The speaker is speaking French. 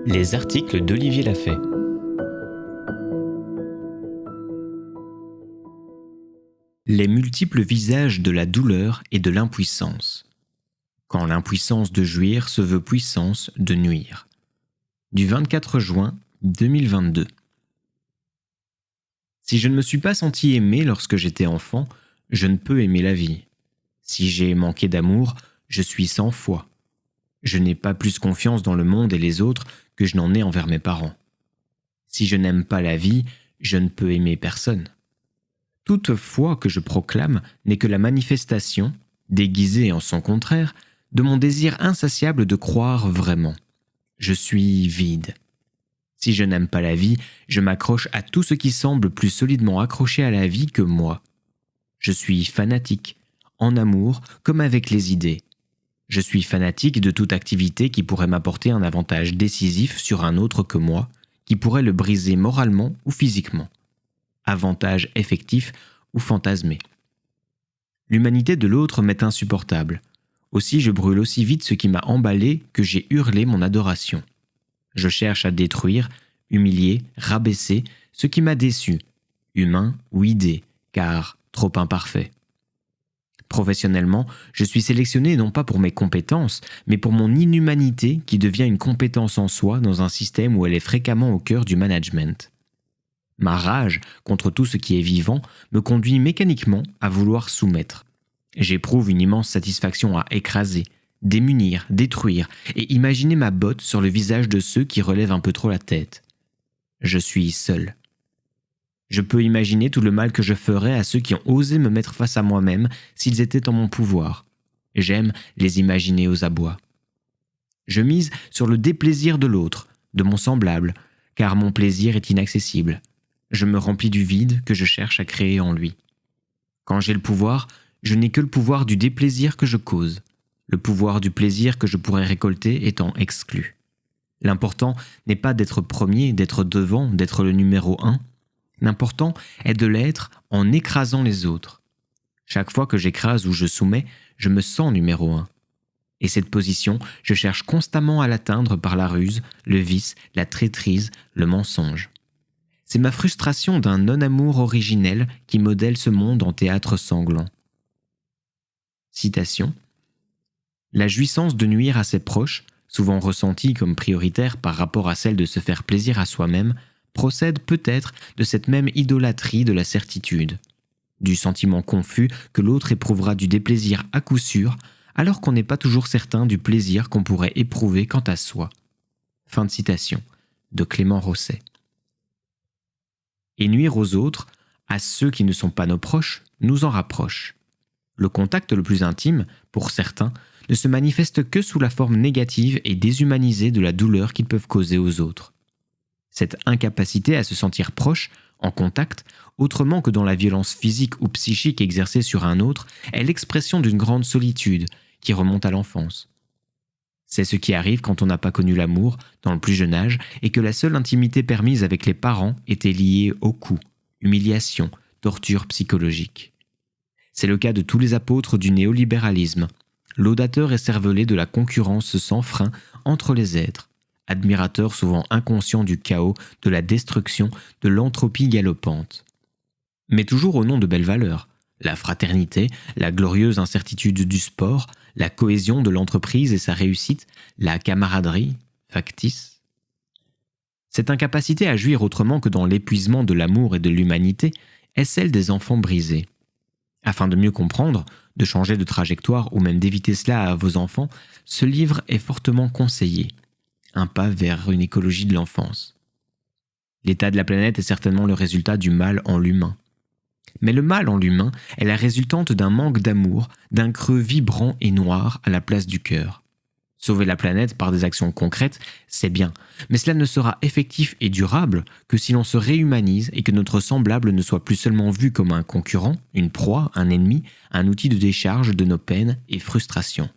Les articles d'Olivier Lafay. Les multiples visages de la douleur et de l'impuissance. Quand l'impuissance de jouir se veut puissance de nuire. Du 24 juin 2022. Si je ne me suis pas senti aimé lorsque j'étais enfant, je ne peux aimer la vie. Si j'ai manqué d'amour, je suis sans foi. Je n'ai pas plus confiance dans le monde et les autres que je n'en ai envers mes parents. Si je n'aime pas la vie, je ne peux aimer personne. Toute foi que je proclame n'est que la manifestation, déguisée en son contraire, de mon désir insatiable de croire vraiment. Je suis vide. Si je n'aime pas la vie, je m'accroche à tout ce qui semble plus solidement accroché à la vie que moi. Je suis fanatique, en amour comme avec les idées. Je suis fanatique de toute activité qui pourrait m'apporter un avantage décisif sur un autre que moi, qui pourrait le briser moralement ou physiquement. Avantage effectif ou fantasmé. L'humanité de l'autre m'est insupportable. Aussi je brûle aussi vite ce qui m'a emballé que j'ai hurlé mon adoration. Je cherche à détruire, humilier, rabaisser ce qui m'a déçu, humain ou idée, car trop imparfait. Professionnellement, je suis sélectionné non pas pour mes compétences, mais pour mon inhumanité qui devient une compétence en soi dans un système où elle est fréquemment au cœur du management. Ma rage contre tout ce qui est vivant me conduit mécaniquement à vouloir soumettre. J'éprouve une immense satisfaction à écraser, démunir, détruire et imaginer ma botte sur le visage de ceux qui relèvent un peu trop la tête. Je suis seul. Je peux imaginer tout le mal que je ferais à ceux qui ont osé me mettre face à moi-même s'ils étaient en mon pouvoir. J'aime les imaginer aux abois. Je mise sur le déplaisir de l'autre, de mon semblable, car mon plaisir est inaccessible. Je me remplis du vide que je cherche à créer en lui. Quand j'ai le pouvoir, je n'ai que le pouvoir du déplaisir que je cause, le pouvoir du plaisir que je pourrais récolter étant exclu. L'important n'est pas d'être premier, d'être devant, d'être le numéro 1. L'important est de l'être en écrasant les autres. Chaque fois que j'écrase ou je soumets, je me sens numéro 1. Et cette position, je cherche constamment à l'atteindre par la ruse, le vice, la traîtrise, le mensonge. C'est ma frustration d'un non-amour originel qui modèle ce monde en théâtre sanglant. Citation. La jouissance de nuire à ses proches, souvent ressentie comme prioritaire par rapport à celle de se faire plaisir à soi-même, procède peut-être de cette même idolâtrie de la certitude, du sentiment confus que l'autre éprouvera du déplaisir à coup sûr, alors qu'on n'est pas toujours certain du plaisir qu'on pourrait éprouver quant à soi. Fin de citation, de Clément Rosset. Et nuire aux autres, à ceux qui ne sont pas nos proches, nous en rapproche. Le contact le plus intime, pour certains, ne se manifeste que sous la forme négative et déshumanisée de la douleur qu'ils peuvent causer aux autres. Cette incapacité à se sentir proche, en contact, autrement que dans la violence physique ou psychique exercée sur un autre, est l'expression d'une grande solitude qui remonte à l'enfance. C'est ce qui arrive quand on n'a pas connu l'amour dans le plus jeune âge et que la seule intimité permise avec les parents était liée aux coups, humiliations, tortures psychologiques. C'est le cas de tous les apôtres du néolibéralisme, laudateurs et cervelés de la concurrence sans frein entre les êtres, admirateurs souvent inconscients du chaos, de la destruction, de l'entropie galopante. Mais toujours au nom de belles valeurs, la fraternité, la glorieuse incertitude du sport, la cohésion de l'entreprise et sa réussite, la camaraderie, factice. Cette incapacité à jouir autrement que dans l'épuisement de l'amour et de l'humanité est celle des enfants brisés. Afin de mieux comprendre, de changer de trajectoire ou même d'éviter cela à vos enfants, ce livre est fortement conseillé. Un pas vers une écologie de l'enfance. L'état de la planète est certainement le résultat du mal en l'humain. Mais le mal en l'humain est la résultante d'un manque d'amour, d'un creux vibrant et noir à la place du cœur. Sauver la planète par des actions concrètes, c'est bien, mais cela ne sera effectif et durable que si l'on se réhumanise et que notre semblable ne soit plus seulement vu comme un concurrent, une proie, un ennemi, un outil de décharge de nos peines et frustrations.